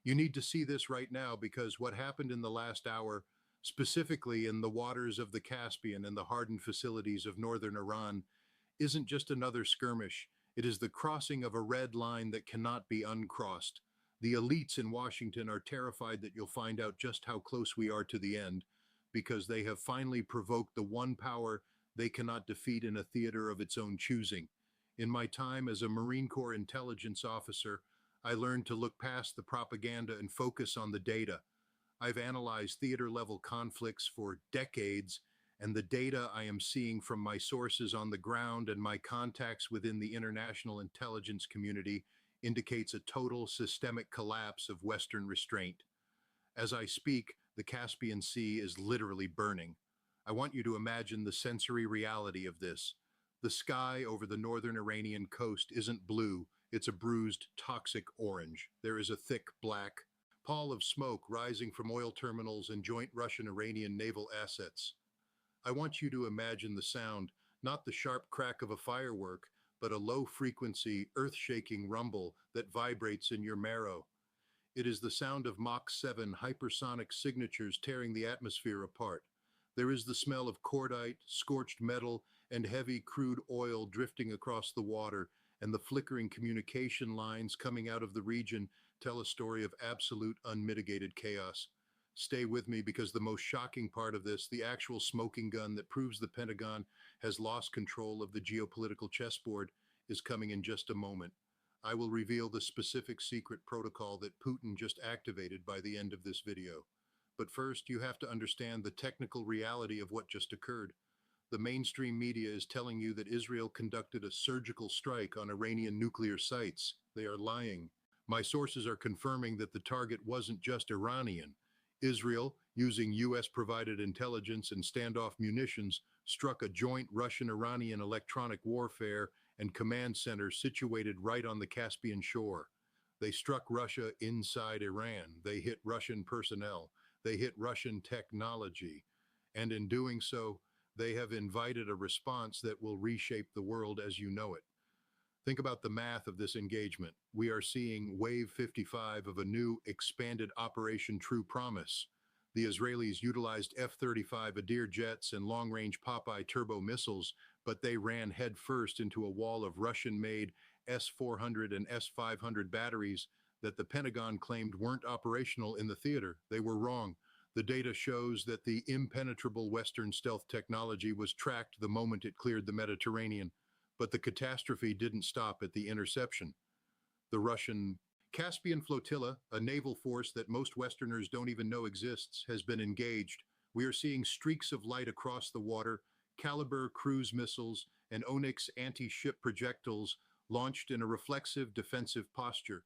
You need to see this right now because what happened in the last hour, specifically in the waters of the Caspian and the hardened facilities of northern Iran, isn't just another skirmish. It is the crossing of a red line that cannot be uncrossed. The elites in Washington are terrified that you'll find out just how close we are to the end because they have finally provoked the one power they cannot defeat in a theater of its own choosing. In my time as a Marine Corps intelligence officer, I learned to look past the propaganda and focus on the data. I've analyzed theater-level conflicts for decades, and the data I am seeing from my sources on the ground and my contacts within the international intelligence community indicates a total systemic collapse of Western restraint. As I speak, the Caspian Sea is literally burning. I want you to imagine the sensory reality of this. The sky over the northern Iranian coast isn't blue, it's a bruised, toxic orange. There is a thick, black pall of smoke rising from oil terminals and joint Russian-Iranian naval assets. I want you to imagine the sound, not the sharp crack of a firework, but a low-frequency, earth-shaking rumble that vibrates in your marrow. It is the sound of Mach 7 hypersonic signatures tearing the atmosphere apart. There is the smell of cordite, scorched metal, and heavy crude oil drifting across the water, and the flickering communication lines coming out of the region tell a story of absolute unmitigated chaos. Stay with me because the most shocking part of this, the actual smoking gun that proves the Pentagon has lost control of the geopolitical chessboard, is coming in just a moment. I will reveal the specific secret protocol that Putin just activated by the end of this video. But first, you have to understand the technical reality of what just occurred. The mainstream media is telling you that Israel conducted a surgical strike on Iranian nuclear sites. They are lying. My sources are confirming that the target wasn't just Iranian. Israel, using US-provided intelligence and standoff munitions, struck a joint Russian-Iranian electronic warfare and command center situated right on the Caspian shore. They struck Russia inside Iran. They hit Russian personnel. They hit Russian technology. And in doing so, they have invited a response that will reshape the world as you know it. Think about the math of this engagement. We are seeing Wave 55 of a new, expanded Operation True Promise. The Israelis utilized F-35 Adir jets and long-range Popeye turbo missiles, but they ran headfirst into a wall of Russian-made S-400 and S-500 batteries that the Pentagon claimed weren't operational in the theater. They were wrong. The data shows that the impenetrable Western stealth technology was tracked the moment it cleared the Mediterranean. But the catastrophe didn't stop at the interception. The Russian Caspian flotilla, a naval force that most Westerners don't even know exists, has been engaged. We are seeing streaks of light across the water, Caliber cruise missiles, and Onyx anti-ship projectiles launched in a reflexive defensive posture.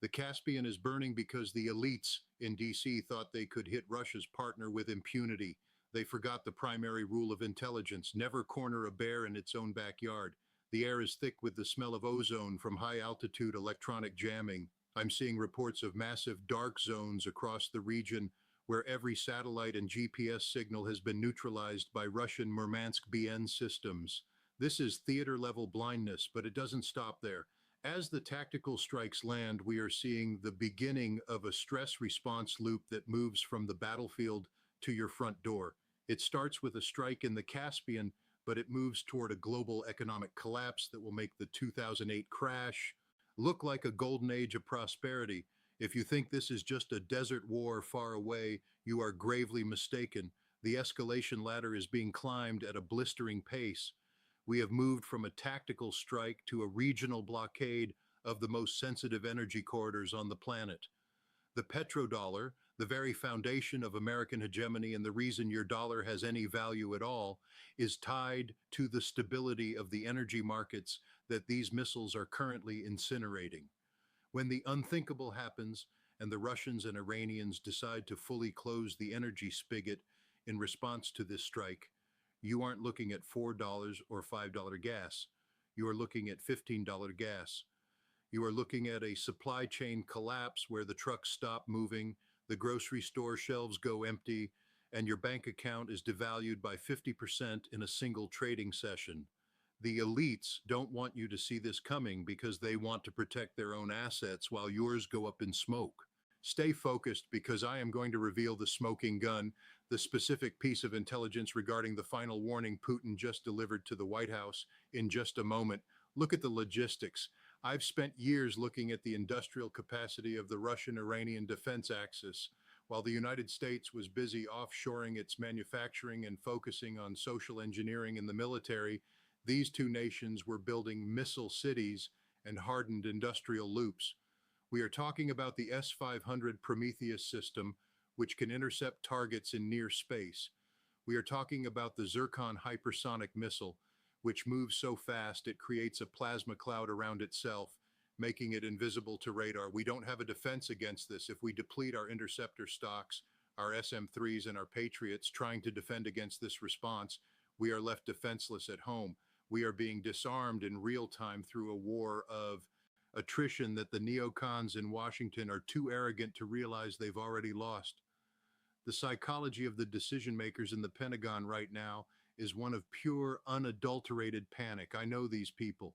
The Caspian is burning because the elites in DC thought they could hit Russia's partner with impunity. They forgot the primary rule of intelligence: never corner a bear in its own backyard. The air is thick with the smell of ozone from high-altitude electronic jamming. I'm seeing reports of massive dark zones across the region where every satellite and GPS signal has been neutralized by Russian Murmansk BN systems. This is theater-level blindness, but it doesn't stop there. As the tactical strikes land, we are seeing the beginning of a stress response loop that moves from the battlefield to your front door. It starts with a strike in the Caspian, but it moves toward a global economic collapse that will make the 2008 crash look like a golden age of prosperity. If you think this is just a desert war far away, you are gravely mistaken. The escalation ladder is being climbed at a blistering pace. We have moved from a tactical strike to a regional blockade of the most sensitive energy corridors on the planet. The petrodollar, the very foundation of American hegemony and the reason your dollar has any value at all, is tied to the stability of the energy markets that these missiles are currently incinerating. When the unthinkable happens and the Russians and Iranians decide to fully close the energy spigot in response to this strike, you aren't looking at $4 or $5 gas. You are looking at $15 gas. You are looking at a supply chain collapse where the trucks stop moving, the grocery store shelves go empty, and your bank account is devalued by 50% in a single trading session. The elites don't want you to see this coming because they want to protect their own assets while yours go up in smoke. Stay focused because I am going to reveal the smoking gun, the specific piece of intelligence regarding the final warning Putin just delivered to the White House in just a moment. Look at the logistics. I've spent years looking at the industrial capacity of the Russian-Iranian defense axis. While the United States was busy offshoring its manufacturing and focusing on social engineering in the military, these two nations were building missile cities and hardened industrial loops. We are talking about the S-500 Prometheus system, which can intercept targets in near space. We are talking about the Zircon hypersonic missile, which moves so fast it creates a plasma cloud around itself, making it invisible to radar. We don't have a defense against this. If we deplete our interceptor stocks, our SM-3s and our Patriots trying to defend against this response, we are left defenseless at home. We are being disarmed in real time through a war of attrition that the neocons in Washington are too arrogant to realize they've already lost. The psychology of the decision makers in the Pentagon right now is one of pure, unadulterated panic. I know these people.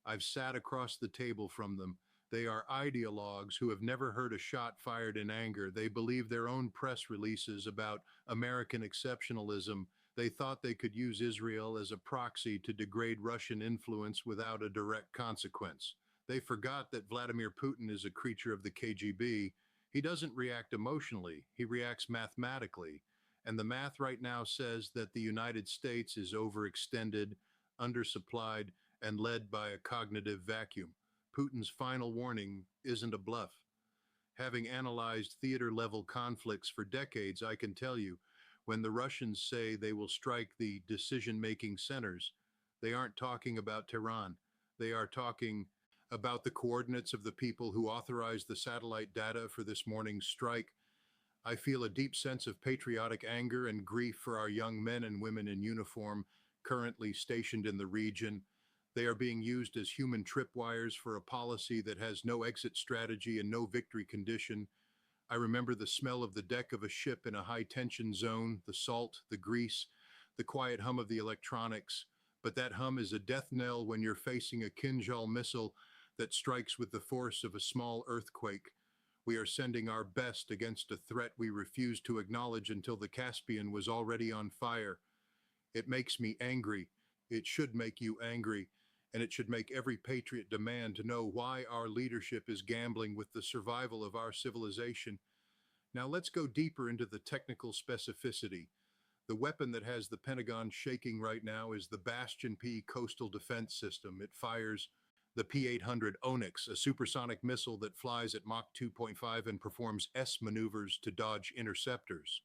I've sat across the table from them. They are ideologues who have never heard a shot fired in anger. They believe their own press releases about American exceptionalism. They thought they could use Israel as a proxy to degrade Russian influence without a direct consequence. They forgot that Vladimir Putin is a creature of the KGB. He doesn't react emotionally, he reacts mathematically. And the math right now says that the United States is overextended, undersupplied, and led by a cognitive vacuum. Putin's final warning isn't a bluff. Having analyzed theater-level conflicts for decades, I can tell you, when the Russians say they will strike the decision-making centers, they aren't talking about Tehran. They are talking about the coordinates of the people who authorized the satellite data for this morning's strike. I feel a deep sense of patriotic anger and grief for our young men and women in uniform currently stationed in the region. They are being used as human tripwires for a policy that has no exit strategy and no victory condition. I remember the smell of the deck of a ship in a high-tension zone, the salt, the grease, the quiet hum of the electronics. But that hum is a death knell when you're facing a Kinjal missile that strikes with the force of a small earthquake. We are sending our best against a threat we refused to acknowledge until the Caspian was already on fire. It makes me angry. It should make you angry. And it should make every patriot demand to know why our leadership is gambling with the survival of our civilization. Now let's go deeper into the technical specificity. The weapon that has the Pentagon shaking right now is the Bastion P coastal defense system. It fires the P-800 Onyx, a supersonic missile that flies at Mach 2.5 and performs S maneuvers to dodge interceptors.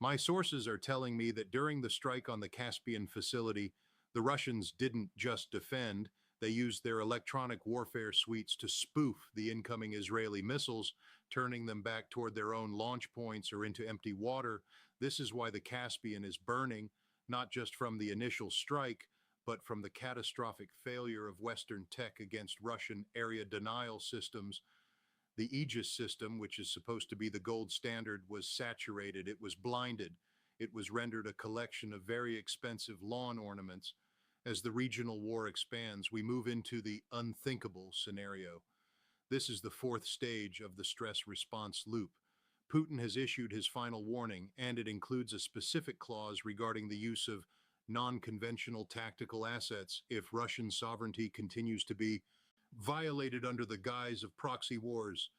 My sources are telling me that during the strike on the Caspian facility, the Russians didn't just defend, they used their electronic warfare suites to spoof the incoming Israeli missiles, turning them back toward their own launch points or into empty water. This is why the Caspian is burning, not just from the initial strike, but from the catastrophic failure of Western tech against Russian area denial systems. The Aegis system, which is supposed to be the gold standard, was saturated, it was blinded, it was rendered a collection of very expensive lawn ornaments. As the regional war expands, we move into the unthinkable scenario. This is the fourth stage of the stress response loop. Putin has issued his final warning, and it includes a specific clause regarding the use of non-conventional tactical assets if Russian sovereignty continues to be violated under the guise of proxy wars.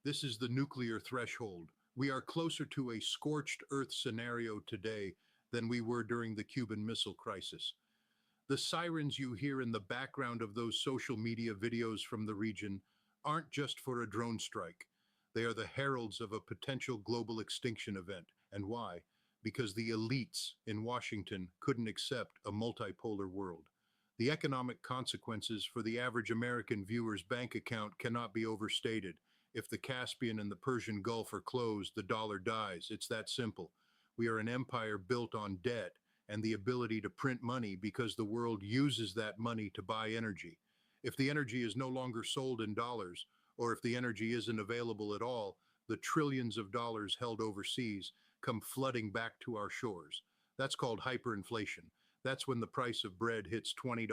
This is the nuclear threshold. We are closer to a scorched earth scenario today than we were during the Cuban Missile Crisis. The sirens you hear in the background of those social media videos from the region aren't just for a drone strike. They are the heralds of a potential global extinction event. And why? Because the elites in Washington couldn't accept a multipolar world. The economic consequences for the average American viewer's bank account cannot be overstated. If the Caspian and the Persian Gulf are closed, the dollar dies. It's that simple. We are an empire built on debt and the ability to print money because the world uses that money to buy energy. If the energy is no longer sold in dollars, or if the energy isn't available at all, the trillions of dollars held overseas come flooding back to our shores. That's called hyperinflation. That's when the price of bread hits $20.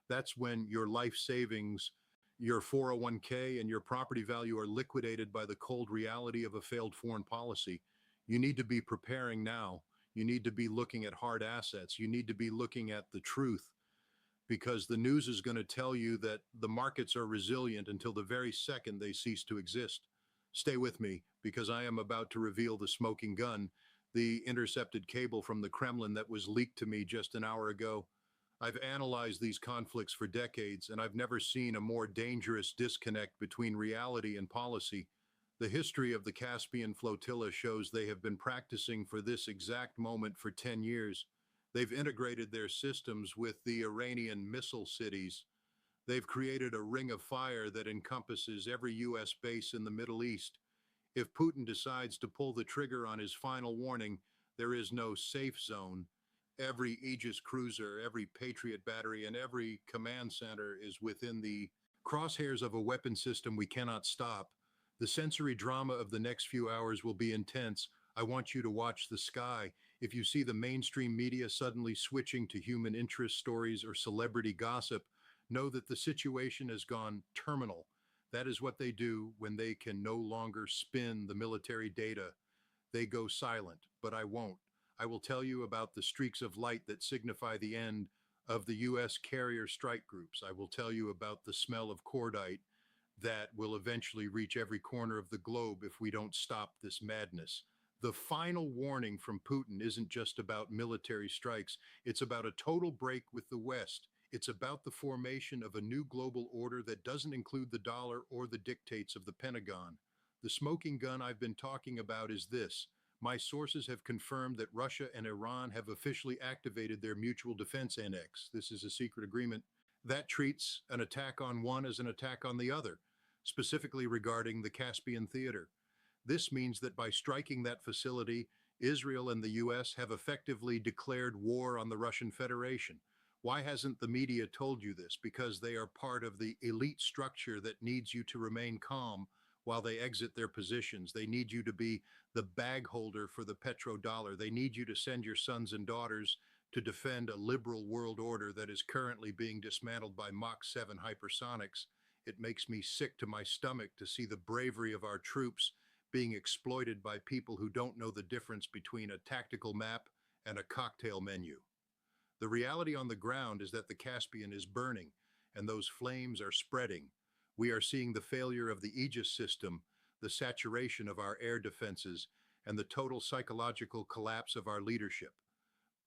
That's when your life savings Your 401k and your property value are liquidated by the cold reality of a failed foreign policy. You need to be preparing now. You need to be looking at hard assets. You need to be looking at the truth because the news is going to tell you that the markets are resilient until the very second they cease to exist. Stay with me because I am about to reveal the smoking gun, the intercepted cable from the Kremlin that was leaked to me just an hour ago. I've analyzed these conflicts for decades, and I've never seen a more dangerous disconnect between reality and policy. The history of the Caspian flotilla shows they have been practicing for this exact moment for 10 years. They've integrated their systems with the Iranian missile cities. They've created a ring of fire that encompasses every U.S. base in the Middle East. If Putin decides to pull the trigger on his final warning, there is no safe zone. Every Aegis cruiser, every Patriot battery, and every command center is within the crosshairs of a weapon system we cannot stop. The sensory drama of the next few hours will be intense. I want you to watch the sky. If you see the mainstream media suddenly switching to human interest stories or celebrity gossip, know that the situation has gone terminal. That is what they do when they can no longer spin the military data. They go silent, but I won't. I will tell you about the streaks of light that signify the end of the U.S. carrier strike groups. I will tell you about the smell of cordite that will eventually reach every corner of the globe if we don't stop this madness. The final warning from Putin isn't just about military strikes. It's about a total break with the West. It's about the formation of a new global order that doesn't include the dollar or the dictates of the Pentagon. The smoking gun I've been talking about is this. My sources have confirmed that Russia and Iran have officially activated their mutual defense annex. This is a secret agreement that treats an attack on one as an attack on the other, specifically regarding the Caspian theater. This means that by striking that facility, Israel and the U.S. have effectively declared war on the Russian Federation. Why hasn't the media told you this? Because they are part of the elite structure that needs you to remain calm while they exit their positions. They need you to be the bag holder for the petrodollar. They need you to send your sons and daughters to defend a liberal world order that is currently being dismantled by Mach 7 hypersonics. It makes me sick to my stomach to see the bravery of our troops being exploited by people who don't know the difference between a tactical map and a cocktail menu. The reality on the ground is that the Caspian is burning, and those flames are spreading. We are seeing the failure of the Aegis system, the saturation of our air defenses, and the total psychological collapse of our leadership.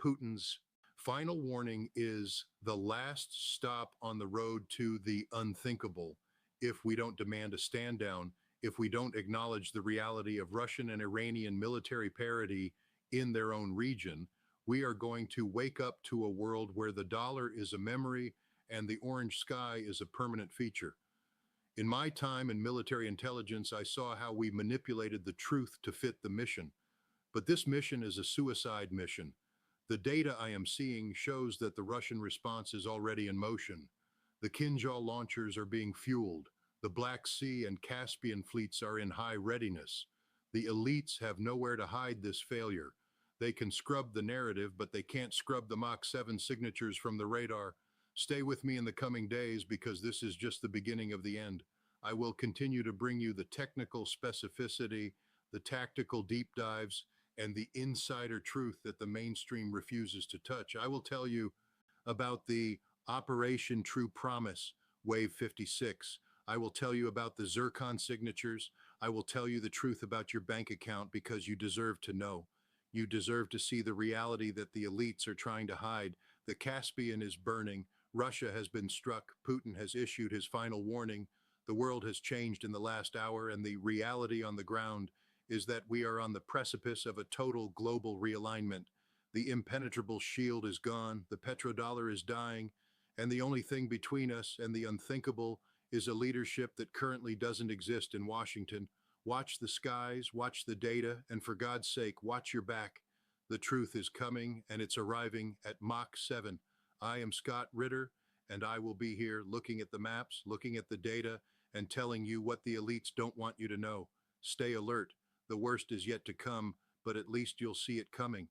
Putin's final warning is the last stop on the road to the unthinkable if we don't demand a stand down, if we don't acknowledge the reality of Russian and Iranian military parity in their own region. We are going to wake up to a world where the dollar is a memory and the orange sky is a permanent feature. In my time in military intelligence, I saw how we manipulated the truth to fit the mission. But this mission is a suicide mission. The data I am seeing shows that the Russian response is already in motion. The Kinjal launchers are being fueled. The Black Sea and Caspian fleets are in high readiness. The elites have nowhere to hide this failure. They can scrub the narrative, but they can't scrub the Mach 7 signatures from the radar. Stay with me in the coming days because this is just the beginning of the end. I will continue to bring you the technical specificity, the tactical deep dives, and the insider truth that the mainstream refuses to touch. I will tell you about the Operation True Promise, Wave 56. I will tell you about the zircon signatures. I will tell you the truth about your bank account because you deserve to know. You deserve to see the reality that the elites are trying to hide. The Caspian is burning. Russia has been struck. Putin has issued his final warning. The world has changed in the last hour, and the reality on the ground is that we are on the precipice of a total global realignment. The impenetrable shield is gone. The petrodollar is dying. And the only thing between us and the unthinkable is a leadership that currently doesn't exist in Washington. Watch the skies, watch the data, and for God's sake, watch your back. The truth is coming, and it's arriving at Mach 7. I am Scott Ritter, and I will be here looking at the maps, looking at the data, and telling you what the elites don't want you to know. Stay alert. The worst is yet to come, but at least you'll see it coming.